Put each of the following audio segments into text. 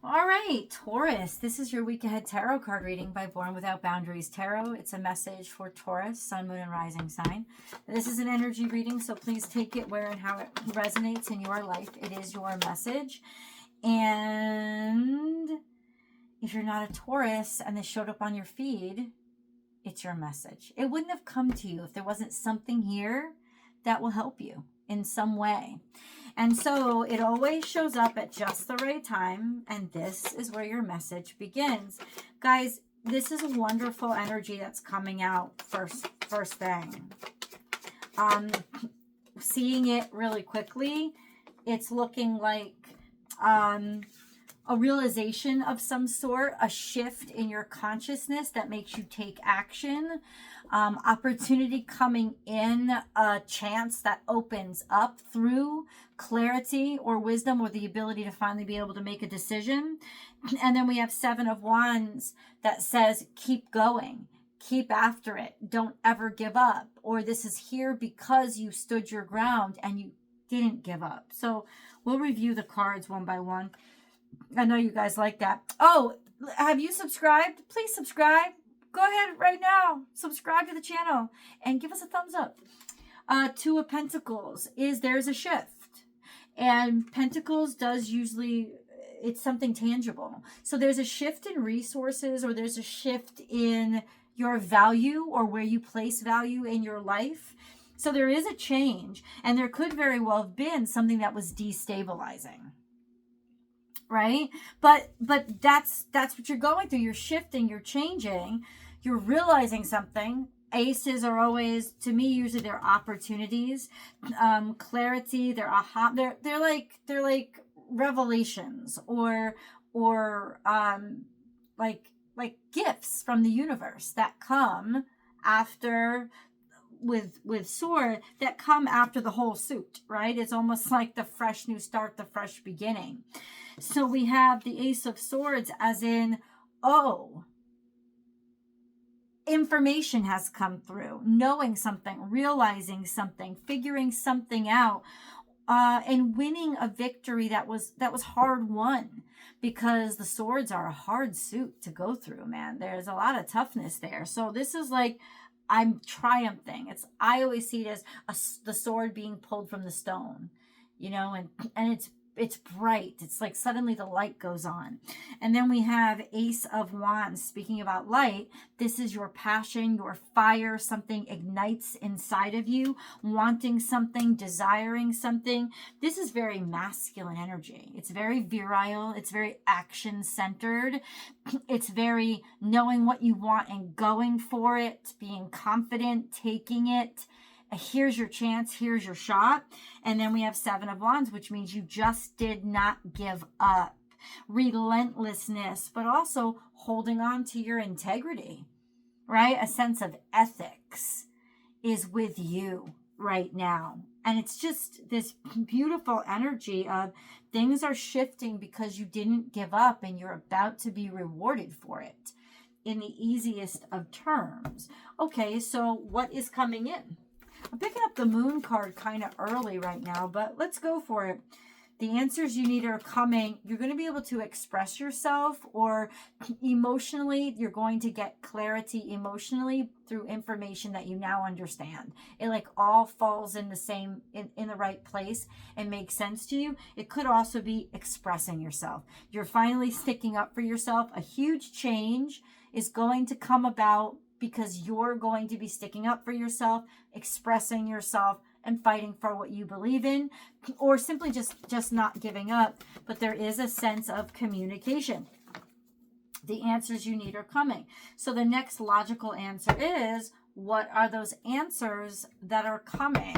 All right, Taurus, this is your week ahead tarot card reading by Born Without Boundaries Tarot. It's a message for Taurus, sun, moon, and rising sign. This is an energy reading, so please take it where and how it resonates in your life. It is your message. And if you're not a Taurus and this showed up on your feed, it's your message. It wouldn't have come to you if there wasn't something here that will help you in some way. And so it always shows up at just the right time. And this is where your message begins. Guys, this is a wonderful energy that's coming out first thing. Seeing it really quickly, it's looking like a realization of some sort, a shift in your consciousness that makes you take action, opportunity coming in, a chance that opens up through clarity or wisdom or the ability to finally be able to make a decision. And then we have Seven of Wands that says, keep going, keep after it, don't ever give up, or this is here because you stood your ground and you didn't give up. So we'll review the cards one by one. I know you guys like that. Oh, have you subscribed? Please subscribe. Go ahead right now. Subscribe to the channel and give us a thumbs up. Two of Pentacles is there's a shift. And Pentacles does usually, it's something tangible. So there's a shift in resources, or there's a shift in your value or where you place value in your life. So there is a change, and there could very well have been something that was destabilizing. Right? But that's what you're going through. You're shifting, you're changing, you're realizing something. Aces are always, to me, usually they're opportunities, clarity, they're aha, they're like revelations or like gifts from the universe that come after with sword, that come after the whole suit, right? It's almost like the fresh new start, the fresh beginning. So we have the Ace of Swords as in, oh, information has come through, knowing something, realizing something, figuring something out, and winning a victory that was hard won, because the swords are a hard suit to go through, man. There's a lot of toughness there. So this is like, I'm triumphing. I always see it as the sword being pulled from the stone, you know, and it's bright. It's like suddenly the light goes on. And then we have Ace of Wands. Speaking about light, this is your passion, your fire. Something ignites inside of you, wanting something, desiring something. This is very masculine energy. It's very virile. It's very action-centered. It's very knowing what you want and going for it, being confident, taking it. Here's your chance, here's your shot. And then we have Seven of Wands, which means you just did not give up. Relentlessness, but also holding on to your integrity, right? A sense of ethics is with you right now. And it's just this beautiful energy of things are shifting because you didn't give up, and you're about to be rewarded for it in the easiest of terms. Okay, so what is coming in? I'm picking up the Moon card kind of early right now, but let's go for it. The answers you need are coming. You're going to be able to express yourself, or emotionally, you're going to get clarity emotionally through information that you now understand. It like all falls in the same, in the right place and makes sense to you. It could also be expressing yourself. You're finally sticking up for yourself. A huge change is going to come about because you're going to be sticking up for yourself, expressing yourself, and fighting for what you believe in, or simply just not giving up. But there is a sense of communication. The answers you need are coming. So the next logical answer is, what are those answers that are coming?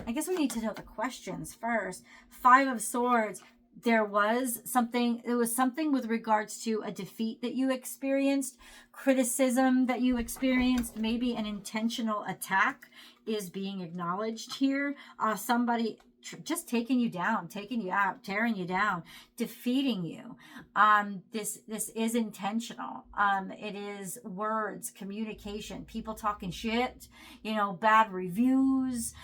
I guess we need to know the questions first. Five of Swords. There was something with regards to a defeat that you experienced, criticism that you experienced, maybe an intentional attack is being acknowledged here. Somebody just taking you down, taking you out, tearing you down, defeating you. This is intentional. It is words, communication, people talking shit, bad reviews,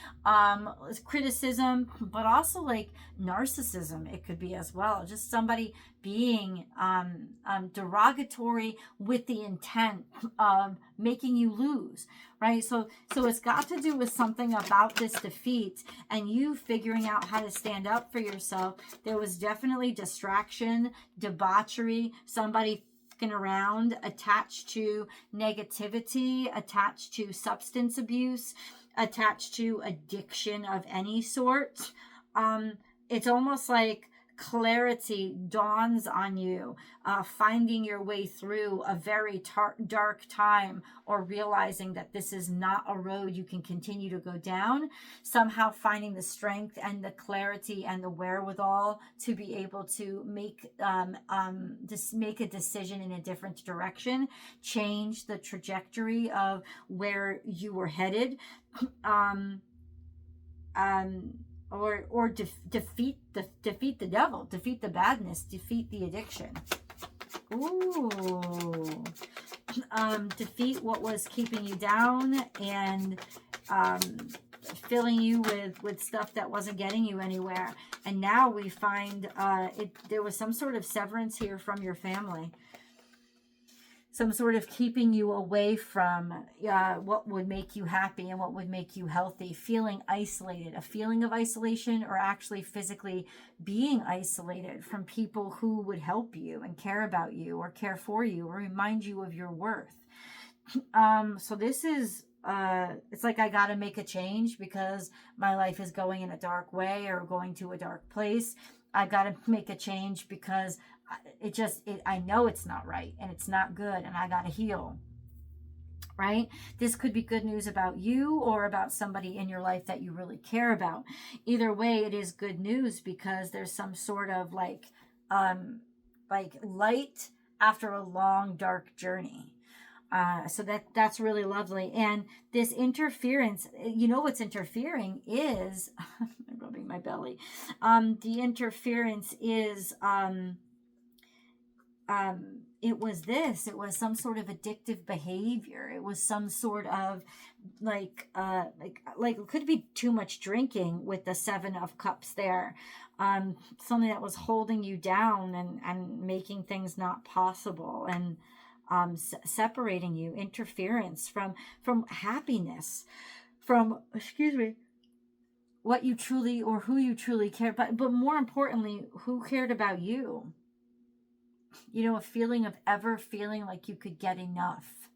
criticism, but also like narcissism. It could be as well. Just somebody being derogatory with the intent of making you lose, right? So it's got to do with something about this defeat and you figuring out how to stand up for yourself. There was definitely distraction, debauchery, somebody fucking around, attached to negativity, attached to substance abuse, attached to addiction of any sort. It's almost like clarity dawns on you, finding your way through a very dark time, or realizing that this is not a road you can continue to go down, somehow finding the strength and the clarity and the wherewithal to be able to make a decision in a different direction, change the trajectory of where you were headed, or defeat the devil, defeat the badness, defeat the addiction. Ooh. Defeat what was keeping you down and filling you with stuff that wasn't getting you anywhere. And now we find there was some sort of severance here from your family. Some sort of keeping you away from what would make you happy and what would make you healthy, feeling isolated, a feeling of isolation, or actually physically being isolated from people who would help you and care about you or care for you or remind you of your worth. So this is, it's like I got to make a change because my life is going in a dark way or going to a dark place. I got to make a change because I know it's not right and it's not good and I got to heal, right? This could be good news about you or about somebody in your life that you really care about. Either way, it is good news because there's some sort of like light after a long, dark journey. So that's really lovely. And this interference, what's interfering is, I'm rubbing my belly. The interference is, it was some sort of addictive behavior. It was some sort of like it could be too much drinking with the 7 of Cups there. Something that was holding you down and making things not possible and separating you, interference from happiness, from, what you truly or who you truly care about, but more importantly, who cared about you. A feeling of ever feeling like you could get enough.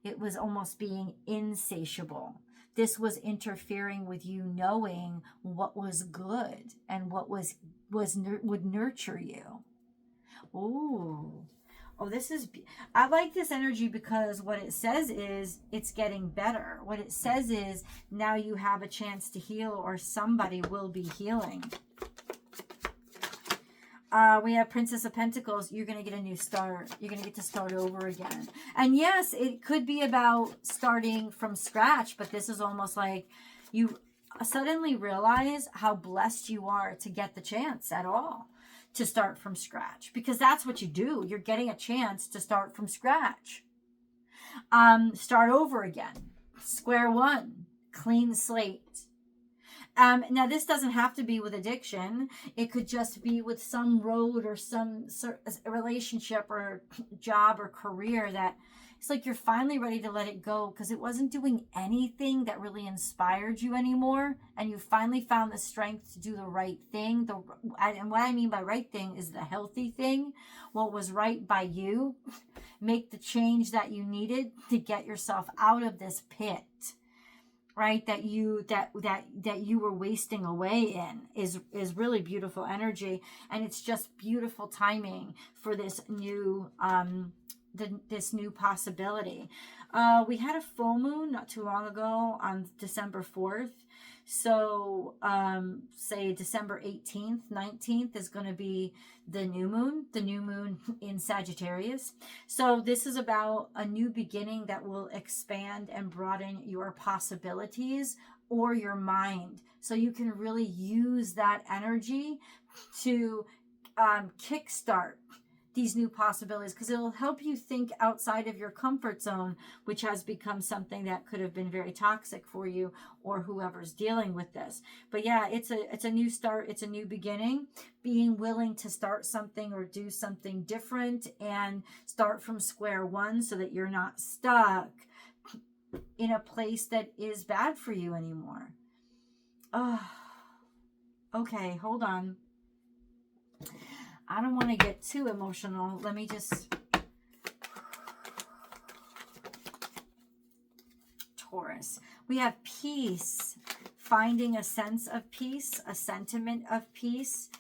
It was almost being insatiable. This was interfering with you knowing what was good and what would nurture you. Ooh. Oh, I like this energy because what it says is it's getting better. What it says is now you have a chance to heal, or somebody will be healing. We have Princess of Pentacles. You're going to get a new start. You're going to get to start over again. And yes, it could be about starting from scratch, but this is almost like you suddenly realize how blessed you are to get the chance at all to start from scratch, because that's what you do. You're getting a chance to start from scratch. Start over again. Square one. Clean slate. Now, this doesn't have to be with addiction. It could just be with some road or some relationship or job or career that it's like you're finally ready to let it go because it wasn't doing anything that really inspired you anymore. And you finally found the strength to do the right thing. And what I mean by right thing is the healthy thing. What was right by you. Make the change that you needed to get yourself out of this pit. Right, that you were wasting away in is really beautiful energy, and it's just beautiful timing for this new this new possibility. We had a full moon not too long ago on December 4th. So say December 18th, 19th is going to be the new moon in Sagittarius. So this is about a new beginning that will expand and broaden your possibilities or your mind. So you can really use that energy to kickstart these new possibilities, because it'll help you think outside of your comfort zone, which has become something that could have been very toxic for you or whoever's dealing with this. But yeah, it's a new start. It's a new beginning. Being willing to start something or do something different and start from square one so that you're not stuck in a place that is bad for you anymore. Oh, okay, hold on. I don't want to get too emotional. Let me just... Taurus. We have peace. Finding a sense of peace, a sentiment of peace,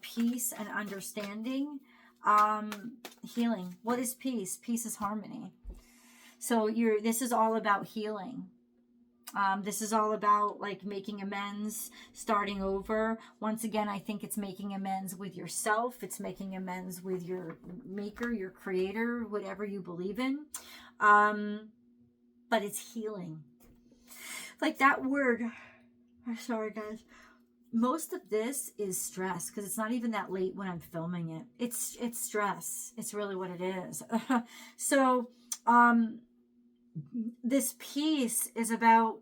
peace and understanding. Healing. What is peace? Peace is harmony. So this is all about healing. This is all about like making amends, starting over. Once again, I think it's making amends with yourself. It's making amends with your maker, your creator, whatever you believe in. But it's healing. Like that word, I'm sorry guys. Most of this is stress because it's not even that late when I'm filming it. It's stress. It's really what it is. So, this piece is about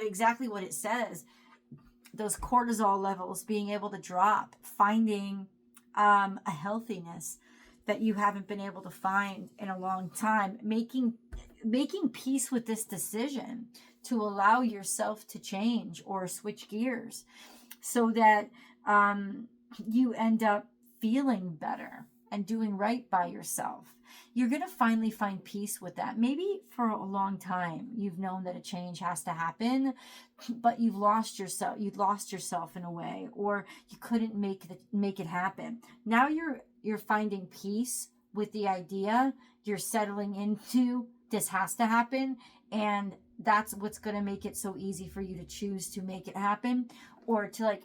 exactly what it says. Those cortisol levels being able to drop, finding a healthiness that you haven't been able to find in a long time, making peace with this decision to allow yourself to change or switch gears so that you end up feeling better and doing right by yourself. You're going to finally find peace with that. Maybe for a long time, you've known that a change has to happen, but you've lost yourself. You'd lost yourself in a way, or you couldn't make it happen. Now you're finding peace with the idea. You're settling into this has to happen, and that's what's going to make it so easy for you to choose to make it happen, or to like,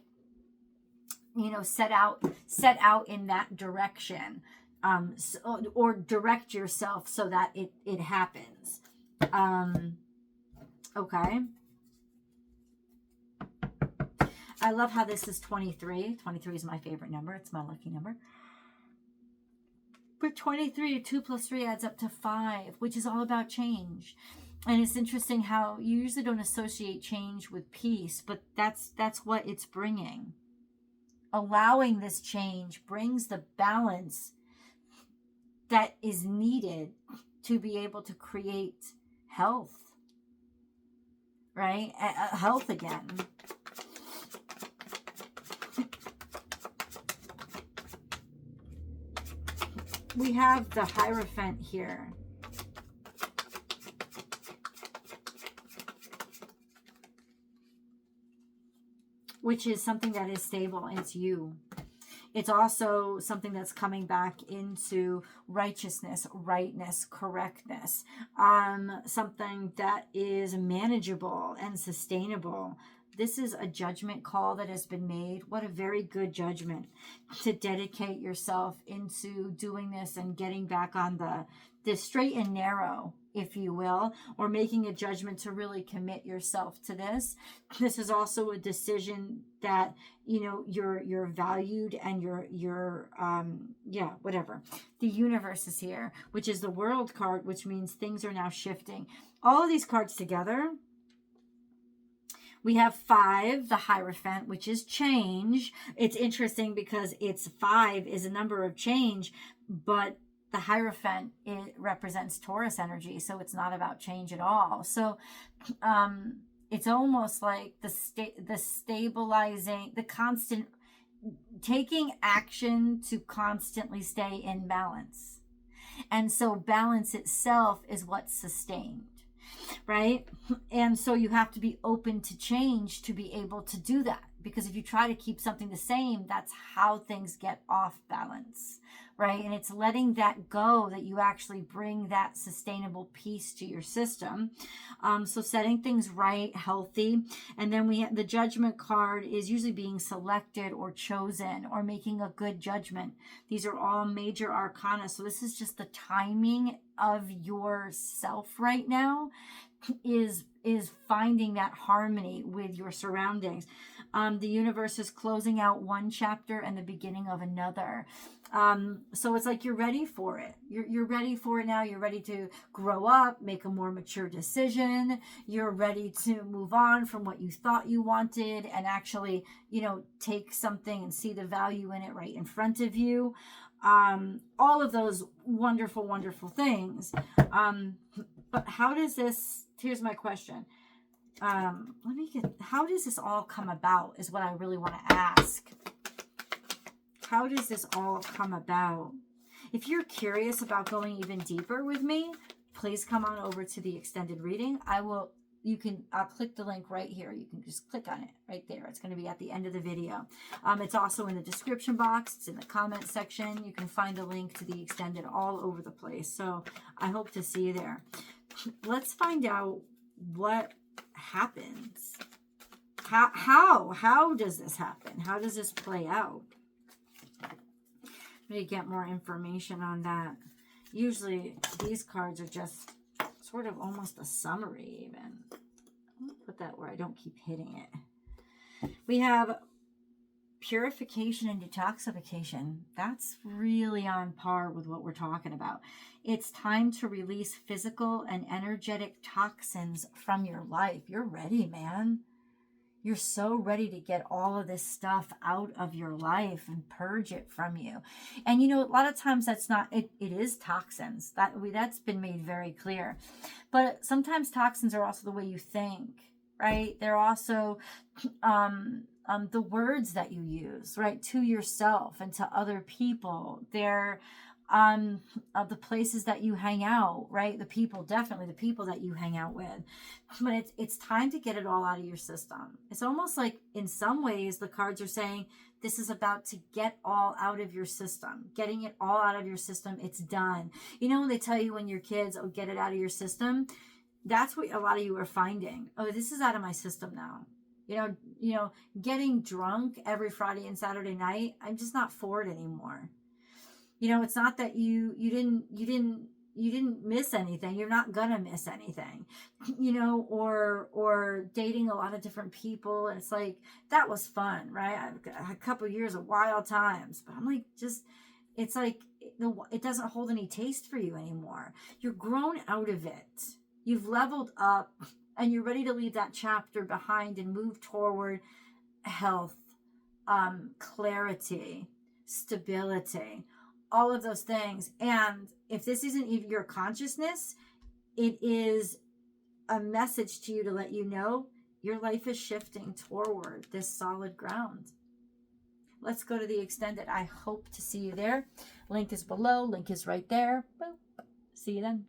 set out in that direction. Or direct yourself so that it happens. Okay. I love how this is 23. 23 is my favorite number. It's my lucky number. But 23, 2 plus 3 adds up to 5, which is all about change. And it's interesting how you usually don't associate change with peace, but that's what it's bringing. Allowing this change brings the balance that is needed to be able to create health, right? Health again. We have the Hierophant here. Which is something that is stable, and it's you. It's also something that's coming back into righteousness, rightness, correctness. Something that is manageable and sustainable. This is a judgment call that has been made. What a very good judgment to dedicate yourself into doing this and getting back on the straight and narrow, if you will, or making a judgment to really commit yourself to this. This is also a decision that, you're valued and you're whatever. The universe is here, which is the World card, which means things are now shifting. All of these cards together, we have 5, the Hierophant, which is change. It's interesting because 5 is a number of change, but the Hierophant, it represents Taurus energy, so it's not about change at all. So it's almost like the stabilizing, the constant, taking action to constantly stay in balance. And so balance itself is what's sustained, right? And so you have to be open to change to be able to do that. Because if you try to keep something the same, that's how things get off balance, right? And it's letting that go that you actually bring that sustainable peace to your system. So setting things right, healthy. And then we have the Judgment card is usually being selected or chosen or making a good judgment. These are all major arcana. So this is just the timing of yourself right now is is finding that harmony with your surroundings. The universe is closing out one chapter and the beginning of another. So it's like you're ready for it. You're ready for it now. You're ready to grow up, make a more mature decision. You're ready to move on from what you thought you wanted and actually, take something and see the value in it right in front of you. All of those wonderful, wonderful things. But how does this, here's my question. How does this all come about is what I really want to ask. How does this all come about? If you're curious about going even deeper with me, please come on over to the extended reading. I'll click the link right here. You can just click on it right there. It's going to be at the end of the video. It's also in the description box. It's in the comment section. You can find the link to the extended all over the place. So I hope to see you there. Let's find out what happens. How does this happen? How does this play out? Let me get more information on that. Usually these cards are just sort of almost a summary even. I'll put that where I don't keep hitting it. We have purification and detoxification. That's really on par with what we're talking about. It's time to release physical and energetic toxins from your life. You're ready, man. You're so ready to get all of this stuff out of your life and purge it from you. And a lot of times that's not, it is toxins. That's been made very clear. But sometimes toxins are also the way you think, right? They're also the words that you use, right? To yourself and to other people. They're the places that you hang out, right? Definitely the people that you hang out with. But it's time to get it all out of your system. It's almost like in some ways the cards are saying this is about to get all out of your system. Getting it all out of your system. It's done. When they tell you when you're kids, oh, get it out of your system. That's what a lot of you are finding. Oh, this is out of my system now. Getting drunk every Friday and Saturday night, I'm just not for it anymore. It's not that you didn't miss anything. You're not gonna miss anything, or dating a lot of different people. And it's like, that was fun, right? I've got a couple of years of wild times, but I'm like, it's like, it doesn't hold any taste for you anymore. You're grown out of it. You've leveled up and you're ready to leave that chapter behind and move toward health, clarity, stability, all of those things. And if this isn't even your consciousness, it is a message to you to let you know your life is shifting toward this solid ground. Let's go to the extended. I hope to see you there. Link is below. Link is right there. Boop. See you then.